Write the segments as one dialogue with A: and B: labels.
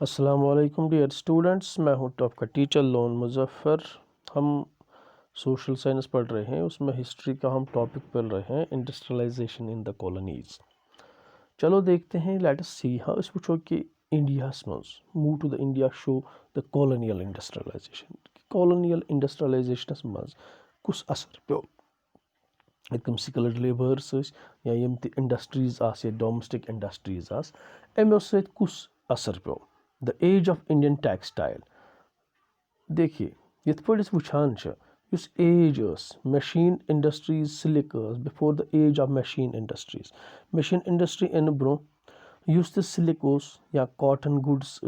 A: अस्सलामुअलैकुम dear students, मैं हूं आपका टीचर लोन मुज़फ़्फ़र। हम सोशल साइंस पढ़ रहे हैं, उसमें हिस्ट्री का हम टॉपिक पढ़ रहे हैं, इंडस्ट्रियलाइजेशन इन द कॉलोनीज़। चलो देखते हैं, लेट अस सी। हाँ, इस वुचो कि इंडियास मज move to the India show the colonial industrialization. Colonial इंडस्ट्रियलाइजेशनस मज कुछ असर पे यम स्किल्ड लेबर्स या यम इंडस्ट्रीज या डोमेस्टिक इंडस्ट्रीज अमो सत कुछ असर पे। The age of Indian textile. देखिए, यथ पे वुचान उस age machine industries silk before the age of machine industries. Machine industry in ब्रो सिलिक या cotton goods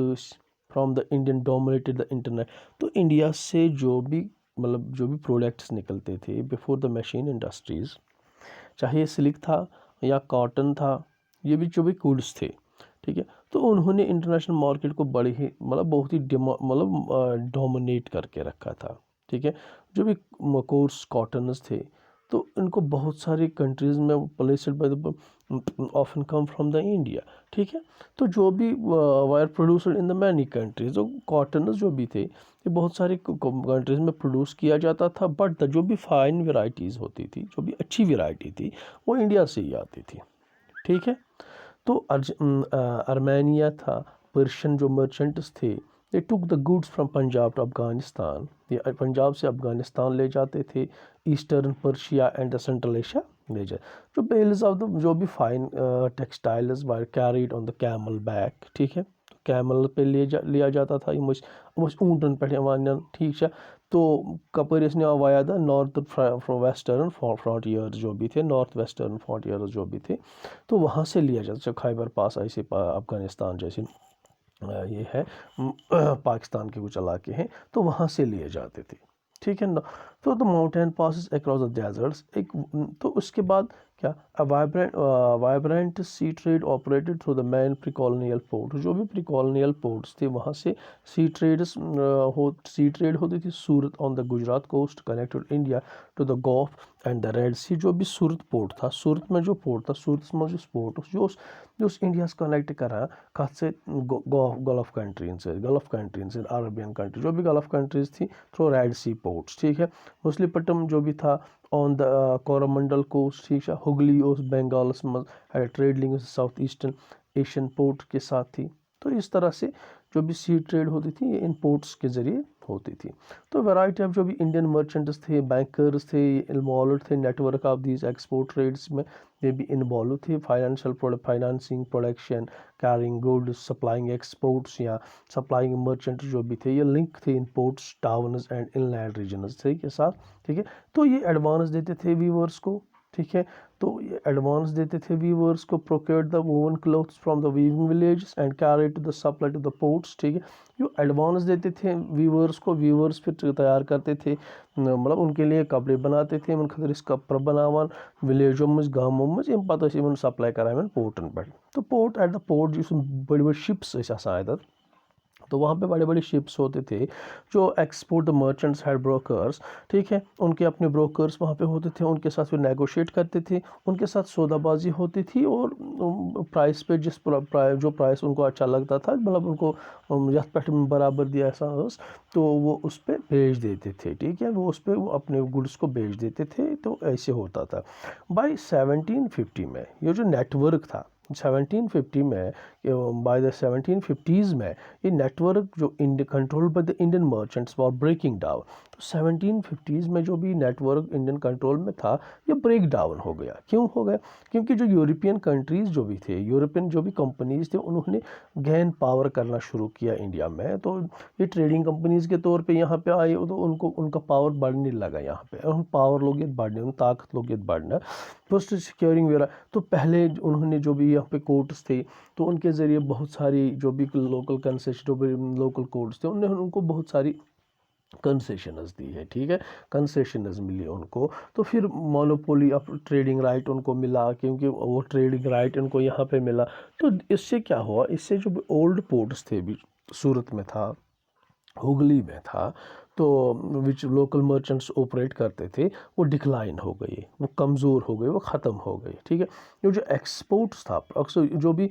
A: from the Indian dominated the internet. तो इंडिया से जो भी मतलब जो भी प्रोडक्ट्स निकलते थे बिफोर द मशीन इंडस्ट्रीज, चाहे ये सिल्क था या कॉटन था, ये भी जो भी गुड्स थे, ठीक है, तो उन्होंने इंटरनेशनल मार्केट को बड़ी ही बहुत ही डोमिनेट करके रखा था। ठीक है, जो भी कोर्स कॉटन्स थे तो इनको बहुत सारी कंट्रीज़ में placed by the often come from the India. ठीक है, तो जो भी wire produced in the many countries, जो कॉटन्स जो भी थे ये बहुत सारी कंट्रीज़ में प्रोड्यूस किया जाता था, बट जो भी फाइन वेराइटीज़ होती थी, जो भी अच्छी वेराइटी थी, वो इंडिया से ही आती थी। ठीक है, तो अर्मेनिया था, पर्शियन जो मर्चेंट्स थे, ये took the goods from Punjab to Afghanistan. ये पंजाब से अफगानिस्तान ले जाते थे, eastern Persia and the central Asia ले जाए। जो बेल्स ऑफ द जो भी fine textiles were carried on the camel back. ठीक है, तो कैमल पे लिया जाता था, ये ऊँटन पे वन। ठीक है, तो कपर via the north western frontiers जो भी थे, नॉर्थ वेस्टर्न फ्रंटियर्स जो भी थे, तो वहाँ से लिया जाता। खैबर पास ऐसे अफगानिस्तान जैसे ये है पाकिस्तान के कुछ इलाके हैं, तो वहाँ से लिए जाते थे। ठीक है ना, तो the mountain passes across the deserts. एक तो उसके बाद क्या, vibrant sea trade operated through the main pre colonial port. जो भी प्री कॉलोनियल पोर्ट्स थे वहाँ से सी ट्रेड होती थी। Surat on the Gujarat coast connected India to the Gulf and the Red Sea. जो भी सूरत पोर्ट था, सूरत में जो पोर्ट था, सूरत में जो पोर्ट जो इंडिया कनेक्ट करा कत से गल्फ कंट्रीज से अरबियन कंट्री, जो भी गल्फ कंट्रीज थी थ्रू रेड सी पोर्ट्स। ठीक है, मछलीपट्टनम जो भी था ऑन द कोरोमंडल कोस्ट। ठीक है, हुगली उस बंगालस में trade link south eastern Asian port के साथ थी। तो इस तरह से जो भी सी ट्रेड होती थी ये इन पोर्ट्स के ज़रिए होती थी। तो वैरायटी ऑफ जो भी इंडियन मर्चेंट्स थे, बैंकर्स थे, इन्वॉल्व थे network of these export trades में, ये भी इन्वॉल्व थे। Financing production, carrying goods, supplying exports या सप्लाइंग मर्चेंट जो भी थे, ये लिंक थे in ports, towns and inland regions थे के साथ। ठीक है, तो ये एडवांस देते थे वीवर्स को। ठीक है, तो ये एडवांस देते थे वीवर्स को। Procured the woven cloths from the weaving village and carry to the supply to the ports. ठीक है, जो एडवांस देते थे वीवर्स को, वीवर्स फिर तैयार करते थे, मतलब उनके लिए कपड़े बनाते थे, खतर कपड़ बनावान विलेजों में, गाँवों में, पे सप्लाई करान पोर्टन पे। तो पोर्ट एट द पोर्ट जो बड़ी बड़ी शिप्स आसान, तो वहाँ पे बड़े बड़े शिप्स होते थे जो export the merchants had brokers. ठीक है, उनके अपने ब्रोकर्स वहाँ पे होते थे, उनके साथ फिर नेगोशिएट करते थे, उनके साथ सौदाबाजी होती थी और प्राइस पे जो प्राइस उनको अच्छा लगता था, मतलब उनको यथ पे बराबर दिया ऐसा तो वो उस पर बेच देते थे। ठीक है, वो उस पर अपने गुड्स को बेच देते थे। तो ऐसे होता था। बाई 1750 में ये जो नेटवर्क था, 1750 में, बाय द 1750s में, ये नेटवर्क जो control by the Indian merchants for breaking down. तो 1750s में जो भी नेटवर्क इंडियन कंट्रोल में था, ये ब्रेक डाउन हो गया। क्यों हो गया? क्योंकि जो यूरोपियन कंट्रीज़ जो भी थे, यूरोपियन जो भी कंपनीज़ थे, उन्होंने गैन पावर करना शुरू किया इंडिया में। तो ये ट्रेडिंग कंपनीज़ के तौर पे यहाँ पे आए, तो उनको उनका पावर बढ़ने लगा यहाँ पे। हम पावर लोग बढ़ने, ताकत लोग बढ़ना, फर्स्ट सिक्योरिंग वेरा। तो पहले उन्होंने जो भी यहाँ पे कोर्ट्स थे, तो उनके ज़रिए बहुत सारी जो भी लोकल कंसेशन, जो भी लोकल कोर्ट्स थे, उन्होंने उनको बहुत सारी कंसेशनस दी है। ठीक है, कंसेशनस मिली उनको। तो फिर मोनोपोली ऑफ ट्रेडिंग राइट उनको मिला, क्योंकि वो ट्रेडिंग राइट उनको यहाँ पे मिला। तो इससे क्या हुआ, इससे जो ओल्ड पोर्ट्स थे भी, सूरत में था, हुगली में था, तो विच लोकल मर्चेंट्स ऑपरेट करते थे वो डिक्लाइन हो गए, वो कमज़ोर हो गए, वो ख़त्म हो गए, ठीक है। ये जो एक्सपोर्ट्स था, अक्सर जो भी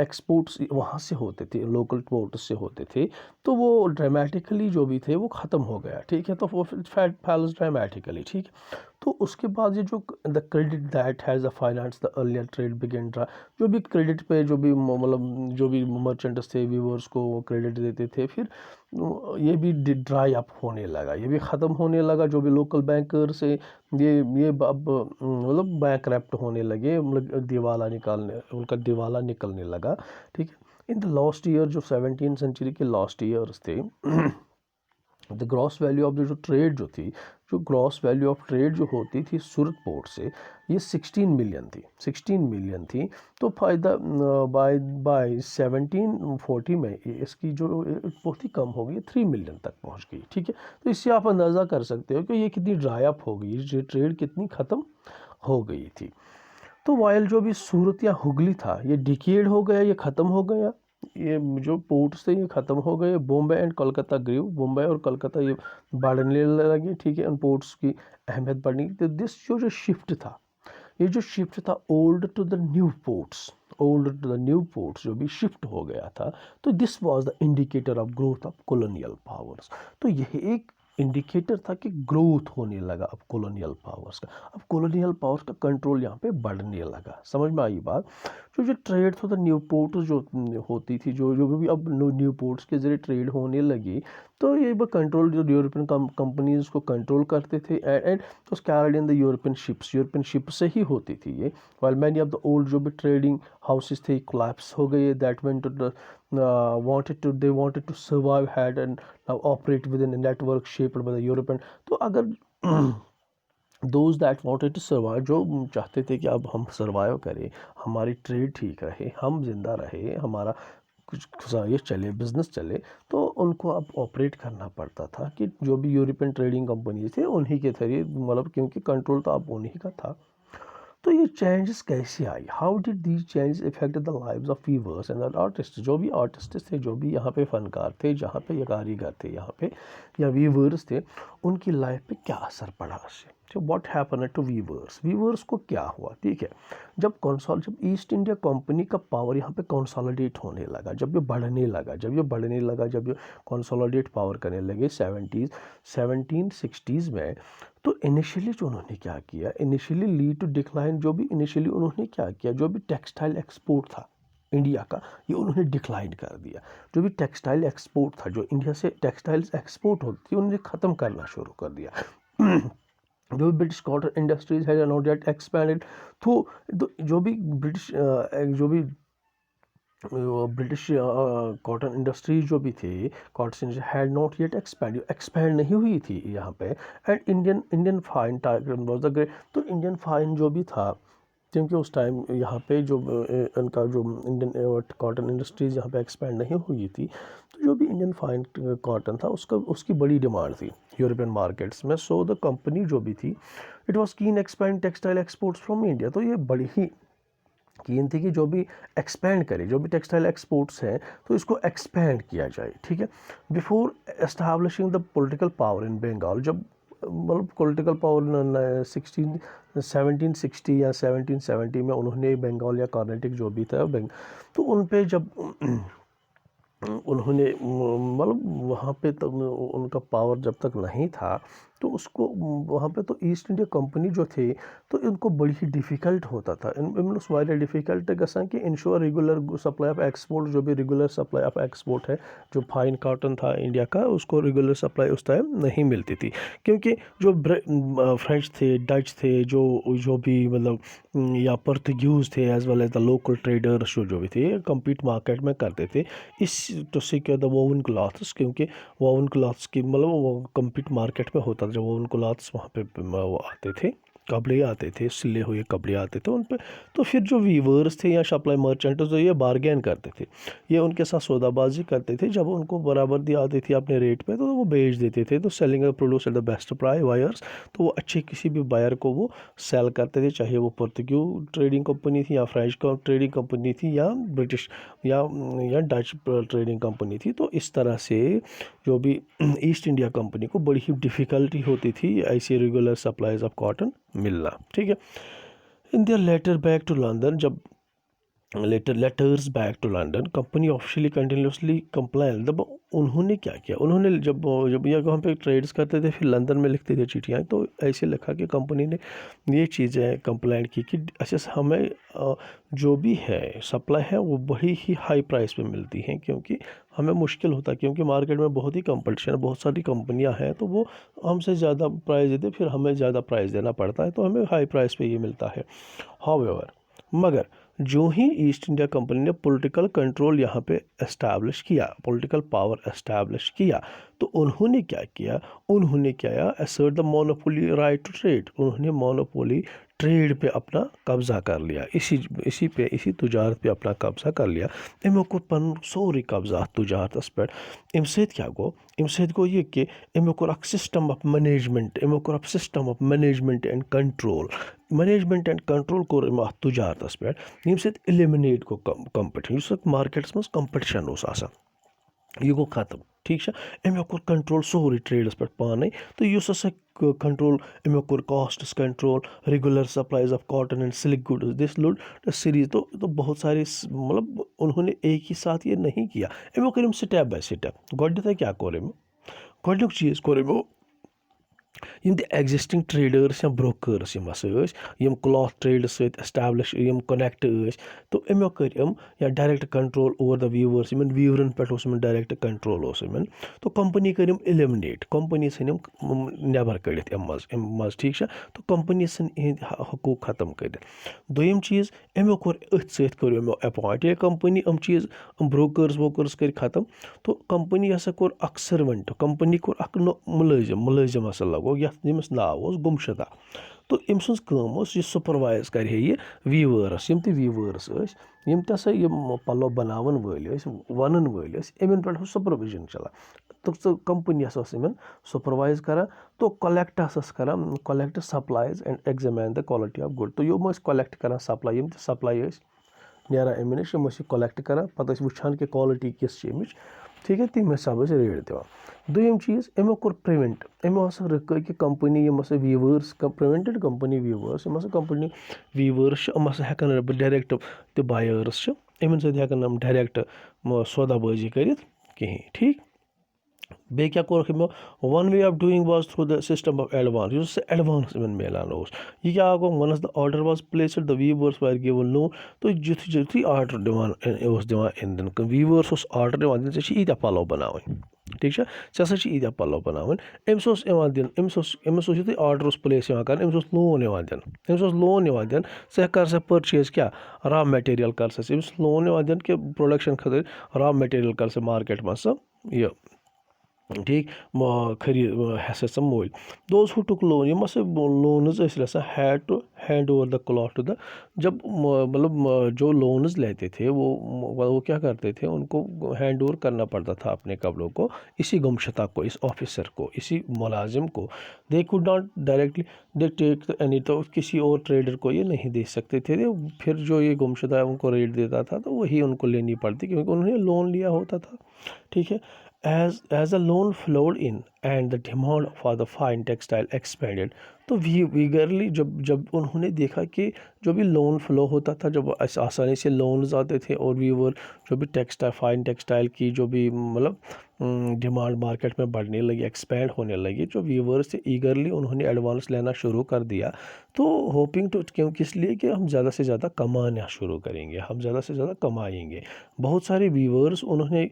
A: एक्सपोर्ट्स वहाँ से होते थे, लोकल पोर्ट्स से होते थे, तो वो ड्रामेटिकली जो भी थे वो ख़त्म हो गया, ठीक है। तो वो फैल्स ड्रामेटिकली, ठीक है। तो उसके बाद ये जो the credit that has the finance the earlier trade began draw, जो भी क्रेडिट पे जो भी मतलब जो भी मर्चेंट्स थे वीवर्स को वो क्रेडिट देते थे, फिर ये भी ड्राई अप होने लगा, ये भी ख़त्म होने लगा। जो भी लोकल बैंकर से ये अब मतलब बैंकरप्ट होने लगे, मतलब दिवाला निकालने, उनका दिवाला निकलने लगा, ठीक है। इन द लास्ट ईयर, जो 17th सेंचुरी के लास्ट ईयर्स थे, द ग्रॉस वैल्यू ऑफ जो ट्रेड जो थी, जो ग्रॉस वैल्यू ऑफ ट्रेड जो होती थी सूरत पोर्ट से, ये 16 मिलियन थी, 16 मिलियन थी। तो फ़ायदा बाय बाय 1740 में इसकी जो बहुत ही कम हो गई, 3 मिलियन तक पहुंच गई, ठीक है। तो इससे आप अंदाज़ा कर सकते हो कि ये कितनी ड्राई अप हो गई, ये ट्रेड कितनी ख़त्म हो गई थी। तो वाइल जो भी सूरत या हुगली था, ये डिकेड हो गया, ये ख़त्म हो गया, ये जो पोर्ट्स थे ये ख़त्म हो गए। बॉम्बे एंड कोलकाता ग्रीव, बॉम्बे और कोलकाता ये बढ़ने लगे, ठीक है, उन पोर्ट्स की अहमियत बढ़ने की। तो दिस जो शिफ्ट था, ये जो शिफ्ट था old to the new ports, old to the new ports जो भी शिफ्ट हो गया था, तो this was the indicator of growth of colonial powers. तो यह एक इंडिकेटर था कि ग्रोथ होने लगा अब कॉलोनियल पावर्स का, अब कॉलोनियल पावर्स का कंट्रोल यहाँ पे बढ़ने लगा। समझ में आई बात। जो ट्रेड था, न्यू पोर्ट्स जो होती थी, जो जो भी अब न्यू पोर्ट्स के जरिए ट्रेड होने लगी, तो ये कंट्रोल जो यूरोपियन कंपनीज को कंट्रोल करते थे, एंड तो carried in the European ship से ही होती थी ये। While many of the old जो भी ट्रेडिंग हाउसेस थे कोलैप्स हो गए, that went to the they wanted to survive had and now operate within a network shaped by the European। तो अगर those that wanted to survive, जो चाहते थे कि अब हम सर्वाइव करें, हमारी ट्रेड ठीक रहे, हम जिंदा रहे, हमारा कुछ ये चले, बिजनेस चले, तो उनको अब ऑपरेट करना पड़ता था कि जो भी यूरोपियन ट्रेडिंग कंपनीज थे उन्हीं के जरिए, मतलब क्योंकि कंट्रोल तो अब उन्हीं का था। तो ये चेंजेस कैसे आई, how did these changes affect the lives of weavers and artist. जो भी आर्टिस्ट थे, जो भी यहाँ पे फनकार थे, जहाँ पे ये कारीगर थे यहाँ पे, या वीवर्स थे, उनकी लाइफ पे क्या असर पड़ा उससे। तो व्हाट हैपेंड टू वीवर्स को क्या हुआ, ठीक है। जब ईस्ट इंडिया कंपनी का पावर यहाँ पे कंसोलिडेट होने लगा, जब ये बढ़ने लगा, जब ये कंसोलिडेट पावर करने लगे 1760s में, तो इनिशियली जो उन्होंने क्या किया, इनिशियली लीड टू डिक्लाइन, जो भी इनिशियली उन्होंने क्या किया, जो भी टेक्सटाइल एक्सपोर्ट था इंडिया का, ये उन्होंने डिक्लाइन कर दिया। जो भी टेक्सटाइल एक्सपोर्ट था, जो इंडिया से टेक्सटाइल्स एक्सपोर्ट होती थी, उन्होंने ख़त्म करना शुरू कर दिया। जो भी ब्रिटिश कॉटन इंडस्ट्रीज है नॉट येट एक्सपैंडेड, तो जो भी ब्रिटिश कॉटन इंडस्ट्रीज जो भी थे, cotton had not yet expand नहीं हुई थी यहाँ पे। And Indian fine tiger was the great. तो इंडियन फाइन जो भी था, क्योंकि उस टाइम यहाँ पे जो इनका जो इंडियन कॉटन इंडस्ट्रीज यहाँ पे एक्सपैंड नहीं हुई थी, तो जो भी इंडियन फाइन कॉटन था उसकी बड़ी डिमांड थी यूरोपियन मार्केट्स में। सो द कंपनी जो भी थी, इट वाज कीन expand textile exports from India. तो ये बड़ी ही कीन थी कि जो भी एक्सपेंड करे, जो भी टेक्सटाइल एक्सपोर्ट्स हैं, तो इसको एक्सपेंड किया जाए, ठीक है। Before establishing the political power in Bengal, जब मतलब पॉलिटिकल पावर 1760 या 1770 में उन्होंने बंगाल या कर्नाटक जो भी था तो उन पे जब उन्होंने मतलब वहाँ पे तब उनका पावर जब तक नहीं था, तो उसको वहाँ पे तो ईस्ट इंडिया कंपनी जो थी, तो इनको बड़ी ही डिफ़िकल्ट होता था, इन वारिया डिफ़िकल्ट गसान कि ensure regular supply of export, जो भी रेगुलर सप्लाई ऑफ एक्सपोर्ट है, जो फाइन कॉटन था इंडिया का, उसको रेगुलर सप्लाई उस टाइम नहीं मिलती थी, क्योंकि जो फ्रेंच थे, डच थे, जो भी मतलब या पुर्तगीज़ थे, as well as the local traders जो भी थे, कम्पीट मार्केट में करते थे इस to secure the woven cloths, क्योंकि वोवन क्लॉथ्स की मतलब वो कम्पीट मार्केट में होता था, जब वोवन क्लॉथ्स वहाँ पे वो आते थे कपड़े आते थे, सिले हुए कपड़े आते थे उन पे। तो फिर जो वीवर्स थे या सप्लाई मर्चेंट्स जो ये बार्गेन करते थे, ये उनके साथ सौदाबाजी करते थे। जब उनको बराबरी आती थी अपने रेट पे तो वो बेच देते थे। तो selling produce at the best price buyers, तो वो अच्छे किसी भी बायर को वो सेल करते थे, चाहे वो पुर्तगाल ट्रेडिंग कंपनी थी या फ्रेंच ट्रेडिंग कंपनी थी या ब्रिटिश या डच ट्रेडिंग कंपनी थी। तो इस तरह से जो भी ईस्ट इंडिया कंपनी को बड़ी ही डिफ़िकल्टी होती थी ऐसे रेगुलर सप्लाईज ऑफ कॉटन मिलना। ठीक है। In their letter back to London, जब letters back to London, company officially continuously complain. तब उन्होंने क्या किया, उन्होंने जब जब ये वहाँ पे ट्रेड्स करते थे फिर लंदन में लिखते थे चिट्ठियाँ, तो ऐसे लिखा कि कंपनी ने ये चीज़ें कंप्लेंट की कि अच्छा हमें जो भी है सप्लाई है वो बड़ी ही हाई प्राइस पे मिलती हैं, क्योंकि हमें मुश्किल होता है, क्योंकि मार्केट में बहुत ही कंपटीशन है, बहुत सारी कंपनियां हैं, तो वो हमसे ज़्यादा प्राइस देते, फिर हमें ज़्यादा प्राइस देना पड़ता है, तो हमें हाई प्राइस पे ये मिलता है। हाउएवर, मगर जो ही ईस्ट इंडिया कंपनी ने पॉलिटिकल कंट्रोल यहाँ पे एस्टैब्लिश किया, पॉलिटिकल पावर एस्टैब्लिश किया, तो उन्होंने क्या किया, उन्होंने क्या assert the monopoly right to trade, उन्होंने मोनोपोली ट्रेड पे अपना कब्ज़ा कर लिया, इसी तुजारत पे अपना कब्ज़ा कर लिया। अमो कोर पन सोरी कब्ज़ा तुजारतस पे। अम सत क्या गो, अम सत गो ये कि अमो कोर अक सिस्टम ऑफ मैनेजमेंट, अमो कोर अक system of management and control, management and control कोर अमो अत तुजारतस पे, यम सत एलिमिनेट गो कंपटीशन, मार्केट्स मज कंपटीशन ओस आसान, यह गो खत्म। ठीक है। अमो कोर कंट्रोल सोरी ट्रेडस पे पाने, तो युस हसा कंट्रोल, अमो कोर costs control, regular supplies of cotton and silk goods, this लुड सीरीज। तो बहुत सारे मतलब उन्होंने एक ही साथ ये नहीं किया, अमो कर स्टेप बाय स्टेप। गोडे क्या कोर अमो, गोडुक चीज़ कोर अमो, यम द एग्जिस्टिंग ट्रेडर्स या ब्रोकर्स यम यम क्लॉथ ट्रेड सत एस्टैब्लिश यम कनेक्ट तो अमो कर या direct control over the weavers, इन व्यूवरन पे डायरेक्ट कंट्रोल इन, तो कंपनी कर एलिमिनेट, कंपनी सन नबर कड़ित मज। ठीक है। तो कंपनी सन हकूक खत्म कर। दोम चीज़ अमो कोर अथ सो अपॉइंट ये कंपनी चीज़ ब्रोकर्स वोकर्स कर खत्म, तो कंपनी हसा कोर अक सर्वेंट, कंपनी कोर अक मुलाजिम हसा लगो यमिस नाव गुमशदा। तो अम सज सुपरवाइज कर ये वीवर्स, यम ते वीवर्स यम तसा यम पलो बनावन वल वनन वल अमन पे सुपरविजन चलान। तो कंपनी इन सुपरवाइज करा, तो कलेक्ट करा, collect supplies and examine the quality of good. तो यम कलेक्ट करा सप्लाई, यम सप्लाई नेरा अम नश कलेक्ट करा, पत वुचान कि क्वालिटी किस अमिच। ठीक है। तम हिसाब रेट दिवान। दोम चीज़ अमो कोर प्रिवेंट, अमो हसा रक कि कंपनी यम हसा वीवर्स प्रिवेंटेड कंपनी वीवर्स, यम हसा कंपनी वीवर्स यम हसा हेकन डायरेक्ट तो बायर्स अमन सत हेकन डायरेक्ट सौदाबाजी कर कहीं। ठीक। बे क्या कोर यमो, one way of doing was through the system of advance, युस एडवांस इन मिलान यह क्या गो, once the order was placed the weavers were given नो, तो जुथी ऑर्डर दिवान इन दिन वीवर्स ऑर्डर दिवान दिन चे ईत्या पलो बनावन। ठीक है। ऐसा ईत्या पलो बनावन, अमस दिन अमस युथी ऑर्डर प्लेस कर अमस लोन दिन, अमस लोन दिन, सह कर सा परचेज क्या रॉ मटेरियल कर सा अमस लोन दिन कि प्रोडक्शन खतर रॉ मटेरियल कर सा मार्केट में यह ठीक खरीद हसा सा मोल। दोज हु टुक लोन, यम loans had to hand over the cloth to the, जब मतलब जो लोन्स लेते थे वो क्या करते थे, उनको हैंड ओवर करना पड़ता था अपने कपड़ों को इसी गुमशुदा को, इस ऑफिसर को, इसी मुलाजिम को। They could not directly they take any, तो किसी और ट्रेडर को ये नहीं दे सकते थे। फिर जो ये गुमशुदा उनको रेट देता था तो वही उनको लेनी पड़ती, क्योंकि उन्होंने लोन लिया होता था। ठीक है। As the loan flowed in and the demand for the fine textile expanded, तो वीगरली जब उन्होंने देखा कि जो भी लोन फ्लो होता था, जब आसानी से लोन्स आते थे और वीवर जो भी फाइन टेक्सटाइल की जो भी मतलब डिमांड मार्केट में बढ़ने लगी, एक्सपैंड होने लगी, जो वीवर्स थे ईगरली उन्होंने एडवांस लेना शुरू कर दिया। तो होपिंग टू, क्योंकि इसलिए कि हम ज़्यादा से ज़्यादा कमाना शुरू करेंगे, हम ज़्यादा से ज़्यादा कमाएंगे। बहुत सारे वीवर्स उन्होंने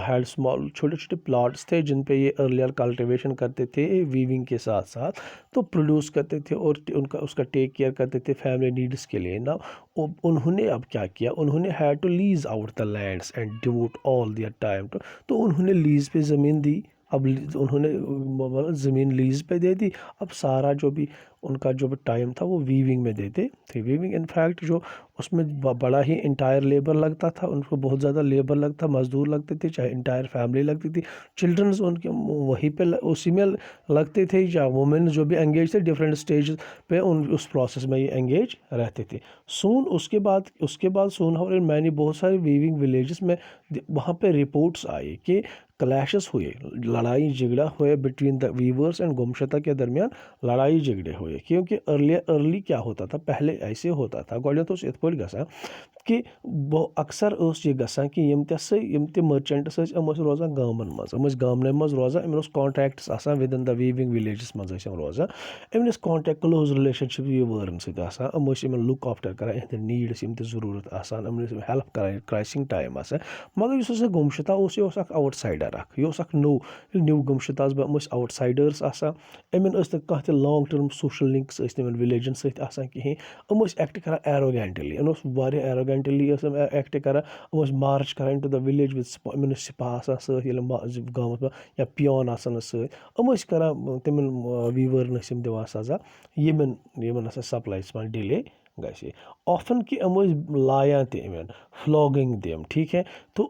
A: हैड स्मॉल छोटे छोटे प्लॉट्स थे जिन पे ये अर्लियर कल्टिवेशन करते थे वीविंग के साथ साथ, तो प्रोड्यूस करते थे और उसका टेक केयर करते थे फैमिली नीड्स के लिए ना। उन्होंने अब क्या किया, उन्होंने had to lease out the lands and devote all their time to, तो उन्होंने लीज पे ज़मीन दी अब उन्होंने मतलब ज़मीन लीज़ पे दे दी। अब सारा जो भी उनका जो भी टाइम था वो वीविंग में देते थे। वीविंग इनफैक्ट जो उसमें बड़ा ही इंटायर लेबर लगता था, उनको बहुत ज़्यादा लेबर लगता, मज़दूर लगते थे, चाहे इंटायर फैमिली लगती थी, चिल्ड्रंस उनके वहीं पे उसी में लगते थे, या वुमेन जो भी एंगेज थे डिफरेंट स्टेज पे उस प्रोसेस में ये एंगेज रहते थे। सून उसके बाद सून और मैंने बहुत सारे वीविंग विलेजेस में वहाँ पे रिपोर्ट्स आई कि क्लैशेस हुए, लड़ाई झगड़ा हुए बिटवीन द वीवर्स एंड गुमशता के दरमियान लड़ाई झगड़े हुए। क्योंकि अर्ली क्या होता था, पहले ऐसे होता था गोल्डन तो इत पे गसा कि अक्सर यह गसा कि यम ते मर्चेंट्स रोजान गामन मज गामन मज रोजान इन कॉन्ट्रैक्ट्स आसान with in the weaving villages मज रोजान इन कॉन्टैक्ट क्लोज रिलेशनशिप वीवर्न सम लुक आफ्टर कर नीड्स यम जरूरत आसान हेल्प कर क्राइसिंग टाइम आसान। मगर इस गुमशता यह आउटसाइडर यह न्यू गुमशता आउटसाइडर्स आसान अमन कह लॉन्ग टर्म सोशल लिंक्स विलेजन सत कहें एक्ट कर एरोगेंटली एरोगेंटली एक्ट कर मार्च कर टू द विलेज विद सिपाह गाँव या पियोन कर तम वीवर दिवान सजा यमन सप्लाईस में डिले गए ऑफन कि लाया तमन फ्लॉगिंग देम, ठीक है। तो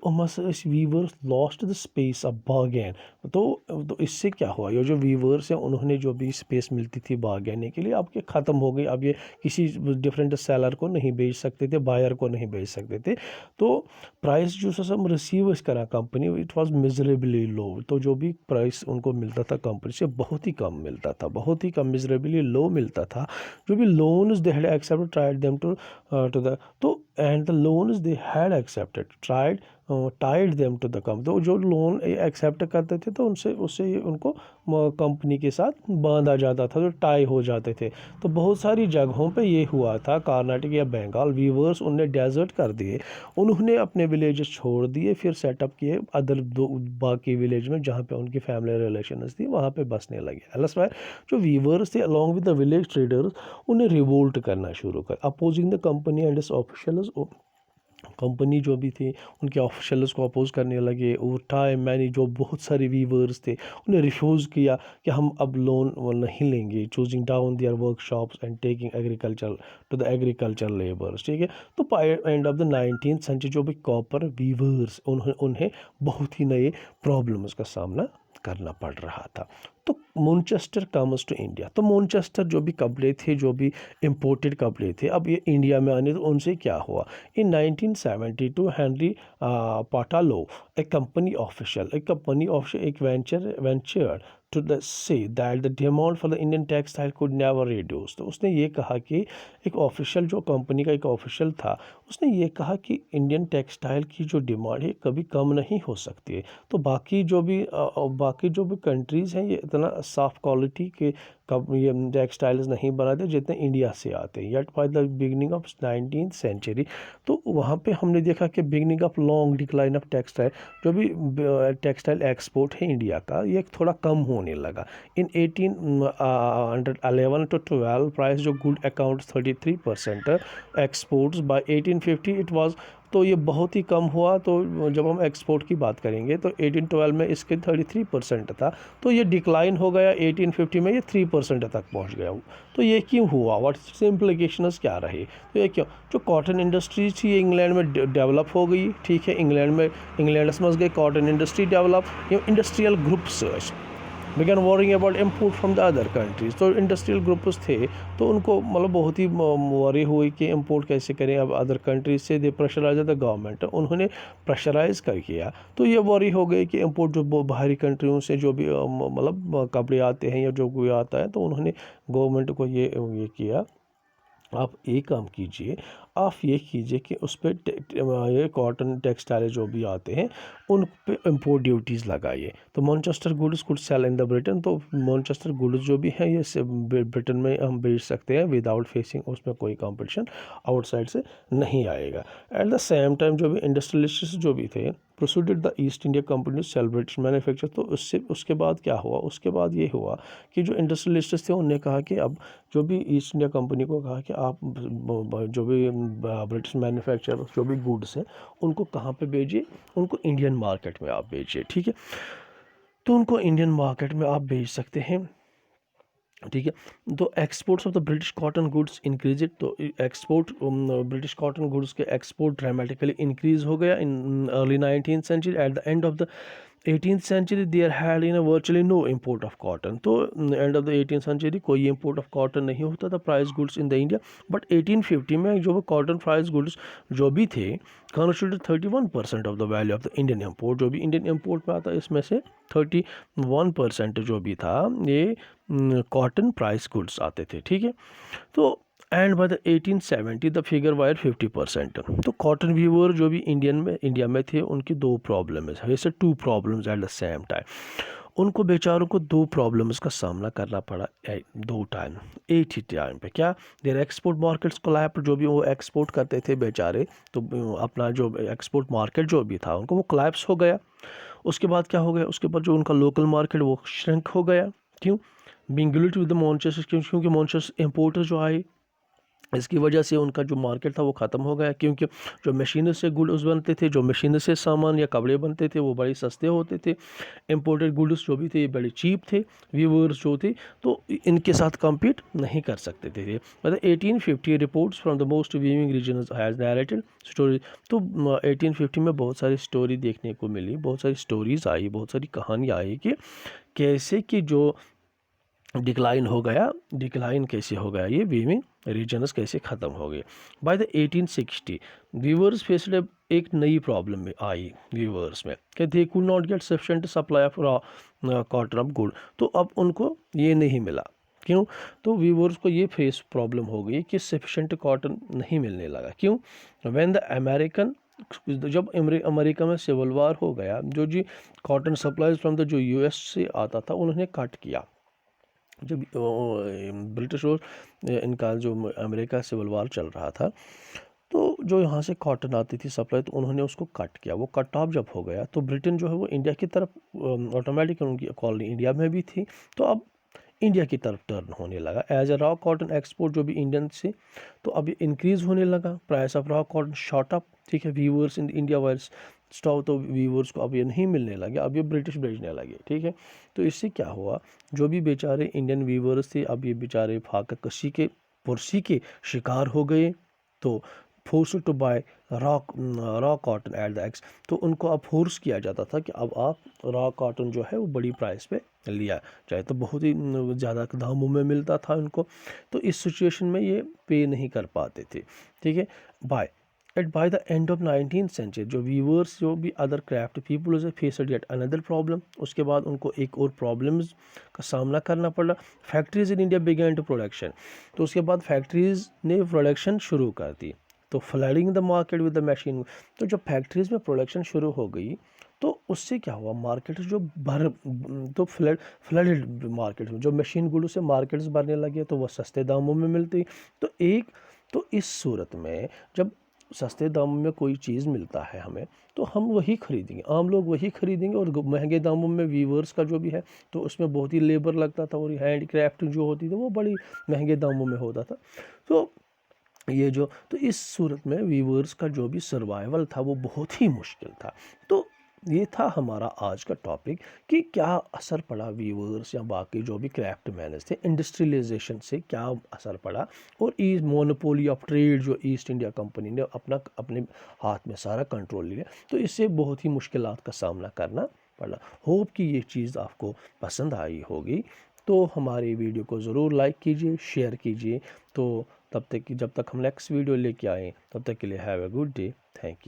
A: weavers lost the space of bargain. तो इससे क्या हुआ, ये जो वीवर्स हैं उन्होंने जो भी स्पेस मिलती थी बागैने के लिए अब ये ख़त्म हो गई। अब ये किसी डिफरेंट सेलर को नहीं बेच सकते थे, बायर को नहीं बेच सकते थे। तो प्राइस जो हम रिसीव करा कंपनी इट वाज मिजरेबली लो। तो जो भी प्राइस उनको मिलता था कंपनी से बहुत ही कम मिलता था, बहुत ही कम, मिजरेबली लो मिलता था। जो भी loans they had accepted tried them to the तो and the loans they had accepted tried tied them to the company. तो जो लोन एक्सेप्ट करते थे तो उससे उनको कंपनी के साथ बांधा जाता था, जो टाई हो जाते थे। तो बहुत सारी जगहों पे ये हुआ था, कर्नाटक या बंगाल वीवर्स उनने डेजर्ट कर दिए, उन्होंने अपने विलेजेस छोड़ दिए, फिर सेटअप किए अदर बाकी विलेज में जहाँ पे उनकी फैमिली रिलेशंस थी वहाँ पे बसने लगे। एल्सवेयर जो वीवर्स थे along with the village traders उन्हें रिवोल्ट करना शुरू कर opposing the company and it's officials. Company जो भी थी उनके ऑफिशियल्स को अपोज करने लगे। और टाइम मैंने जो बहुत सारे वीवर्स थे उन्हें रिफ्यूज़ किया कि हम अब लोन नहीं लेंगे, choosing down their workshops and taking agriculture to the agriculture labours, ठीक है। तो by end of the 19th century जो भी कॉपर वीवर्स उन्हें बहुत ही नए प्रॉब्लम्स का सामना करना पड़ रहा था। तो मैनचेस्टर कम्स टू इंडिया। तो मैनचेस्टर जो भी कपड़े थे, जो भी इंपोर्टेड कपड़े थे, अब ये इंडिया में आने तो उनसे क्या हुआ। इन 1972 हेनरी पाटालो एक कंपनी ऑफिशियल एक venture to the say that the demand for the Indian textile could never reduce. तो उसने ये कहा कि एक ऑफिशियल जो कंपनी का एक ऑफिशियल था उसने ये कहा कि इंडियन टेक्सटाइल की जो डिमांड है कभी कम नहीं हो सकती है। तो बाकी जो भी कंट्रीज़ हैं ये इतना सॉफ्ट क्वालिटी के ये टेक्सटाइल्स नहीं बनाते जितने इंडिया से आते हैं। Yet by the beginning of 19th century तो वहाँ पे हमने देखा कि beginning of long decline of textile, जो भी टेक्सटाइल एक्सपोर्ट है इंडिया का ये थोड़ा कम होने लगा। इन 1811 to 12 प्राइस जो good account 33% exports by 1850 it was. तो ये बहुत ही कम हुआ। तो जब हम एक्सपोर्ट की बात करेंगे तो 1812 में इसके 33% था, तो ये डिक्लाइन हो गया 1850 में ये 3% तक पहुंच गया। तो ये क्यों हुआ, व्हाट इसके इम्प्लीकेशंस क्या रहे। तो ये क्यों, जो कॉटन इंडस्ट्री थी ये इंग्लैंड में डेवलप हो गई, ठीक है। इंग्लैंड में गई कॉटन इंडस्ट्री डेवलप, ये industrial groups began worrying about import from the other countries. तो इंडस्ट्रियल ग्रुप्स थे तो उनको मतलब बहुत ही वॉरी हुई कि इम्पोर्ट कैसे करें अब अदर कंट्रीज से। दे प्रेशराइज द गवर्नमेंट, उन्होंने प्रेशराइज कर किया। तो ये वॉरी हो गई कि इम्पोर्ट जो बाहरी कंट्रियों से जो भी मतलब कपड़े आते हैं या जो कोई आता है, तो उन्होंने गवर्नमेंट को ये किया, आप एक काम कीजिए, आप ये कीजिए कि उस पर ये कॉटन टेक्सटाइल जो भी आते हैं उन पे इम्पोर्ट ड्यूटीज़ लगाइए। तो Manchester goods could sell in the Britain. तो मैनचेस्टर गुड्स जो भी हैं ये ब्रिटेन में हम बेच सकते हैं विदाउट फेसिंग, उसमें कोई कंपटीशन आउटसाइड से नहीं आएगा। एट द सेम टाइम जो भी इंडस्ट्रियलिस्ट जो भी थे proceeded the East India Company sell British manufacture. तो उसके बाद क्या हुआ, उसके बाद ये हुआ कि जो इंडस्ट्रियलिस्ट थे उन्होंने कहा कि अब जो भी ईस्ट इंडिया कंपनी को कहा कि आप जो भी ब्रिटिश मैन्युफैक्चर जो भी गुड्स हैं उनको कहाँ पे भेजिए, उनको इंडियन मार्केट में आप भेजिए, ठीक है। तो उनको इंडियन मार्केट में आप बेच सकते हैं, ठीक है। तो exports of the British cotton goods increase it, तो एक्सपोर्ट ब्रिटिश कॉटन गुड्स के एक्सपोर्ट ड्रामेटिकली इंक्रीज हो गया in early 19th century. At the end of the 18th century there had in virtually no import of cotton, तो end of the 18th century कोई import of cotton नहीं होता था price goods in the India. But 1850 में जो वो cotton price goods जो भी थे constituted 31% of the value of the Indian import, जो भी इंडियन इम्पोर्ट में आता है इसमें से 31% जो भी था ये कॉटन प्राइस गुड्स आते थे, ठीक है। तो and by the 1870 the figure wire 50%। तो कॉटन वीवर जो भी इंडिया में थे उनकी दो प्रॉब्लम है, वैसे two problems at the same time. उनको बेचारों को दो प्रॉब्लम्स का सामना करना पड़ा दो टाइम एक ही टाइम पे। क्या? देयर एक्सपोर्ट मार्केट्स कोलैप्स, जो भी वो एक्सपोर्ट करते थे बेचारे, तो अपना जो एक्सपोर्ट मार्केट जो भी था उनको वो कोलैप्स हो गया। उसके बाद क्या हो गया? उसके बाद जो उनका लोकल मार्केट वो श्रिंक हो गया। क्यों? बीइंग गिल्ट विद द मॉन्चर्स, क्योंकि मॉन्चर्स इंपोर्टर्स जो आए इसकी वजह से उनका जो मार्केट था वो ख़त्म हो गया। क्योंकि जो मशीनों से गुड्स बनते थे, जो मशीनों से सामान या कपड़े बनते थे वो बड़े सस्ते होते थे। इंपोर्टेड गुड्स जो भी थे बड़े चीप थे। वीवर्स जो थे तो इनके साथ कम्पीट नहीं कर सकते थे। मतलब 1850 reports from the most weaving region has narrated story. तो 1850 में बहुत सारी स्टोरी देखने को मिली, बहुत सारी स्टोरीज़ आई, बहुत सारी कहानी आई कि कैसे कि जो डिक्लाइन हो गया, डिक्लाइन कैसे हो गया, ये वीविंग रीजन्स कैसे ख़त्म हो गए। बाय द 1860 वीवर्स फेस्ड एक नई प्रॉब्लम में आई वीवर्स में कि दे could not gate sufficient supply of cotton of good. तो अब उनको ये नहीं मिला। क्यों? तो वीवर्स को ये फेस प्रॉब्लम हो गई कि सफिशेंट कॉटन नहीं मिलने लगा। क्यों? व्हेन द अमेरिकन, जब अमेरिका में सिविल वार हो गया, जो जी कॉटन सप्लाईज फ्रॉम द जो यूएस से आता था उन्होंने कट किया। जब ब्रिटिश और इनका जो अमेरिका सिविल वार चल रहा था तो जो यहाँ से कॉटन आती थी सप्लाई, तो उन्होंने उसको कट किया। वो कट ऑफ जब हो गया तो ब्रिटेन जो है वो इंडिया की तरफ ऑटोमेटिक, उनकी कॉलोनी इंडिया में भी थी तो अब इंडिया की तरफ टर्न होने लगा। As a raw cotton export जो भी इंडियन से, तो अभी इंक्रीज़ होने लगा। Price of raw cotton short up, ठीक है। Weavers in India wise stock, तो वीवर्स को अब ये नहीं मिलने लगे, अब ये ब्रिटिश भेजने लगे, ठीक है। तो इससे क्या हुआ? जो भी बेचारे इंडियन वीवर्स थे अब ये बेचारे फाका कशी के पुरसी के शिकार हो गए। तो force to buy raw cotton at the ex, तो उनको अब फोर्स किया जाता था कि अब आप रॉ कॉटन जो है वो बड़ी प्राइस पे लिया जाए, तो बहुत ही ज़्यादा दामों में मिलता था उनको। तो इस सिचुएशन में ये पे नहीं कर पाते थे, ठीक है। By the end of 19th century जो वीवर्स जो भी other craft people faced yet another problem. उसके बाद उनको एक और प्रॉब्लम्स का सामना करना पड़ा। Factories in India began to production, तो उसके बाद फैक्ट्रीज ने प्रोडक्शन शुरू कर दी। तो flooding the market with the machine, तो जब फैक्ट्रीज में प्रोडक्शन शुरू हो गई तो उससे क्या हुआ? मार्केट जो तो फ्लडेड मार्केट में जो मशीन गुड्स से मार्केट्स भरने लगे तो वह सस्ते दामों में मिलती। तो इस सूरत में जब सस्ते दामों में कोई चीज़ मिलता है हमें, तो हम वही खरीदेंगे, आम लोग वही खरीदेंगे। और महंगे दामों में वीवर्स का जो भी है तो उसमें बहुत ही लेबर लगता था और हैंडक्राफ्ट जो होती थी वो बड़ी महंगे दामों में होता था। तो ये जो, तो इस सूरत में वीवर्स का जो भी सर्वाइवल था वो बहुत ही मुश्किल था। तो ये था हमारा आज का टॉपिक कि क्या असर पड़ा वीवर्स या बाकी जो भी क्राफ्ट मैनर्स थे, इंडस्ट्रियलाइजेशन से क्या असर पड़ा। और ईस्ट मोनोपोली ऑफ ट्रेड जो ईस्ट इंडिया कंपनी ने अपने हाथ में सारा कंट्रोल लिया, तो इससे बहुत ही मुश्किलात का सामना करना पड़ा। होप कि ये चीज़ आपको पसंद आई होगी। तो हमारी वीडियो को ज़रूर लाइक कीजिए, शेयर कीजिए। तो तब तक कि जब तक हम नेक्स्ट वीडियो लेके आएँ, तब तक के लिए have a good day. Thank you.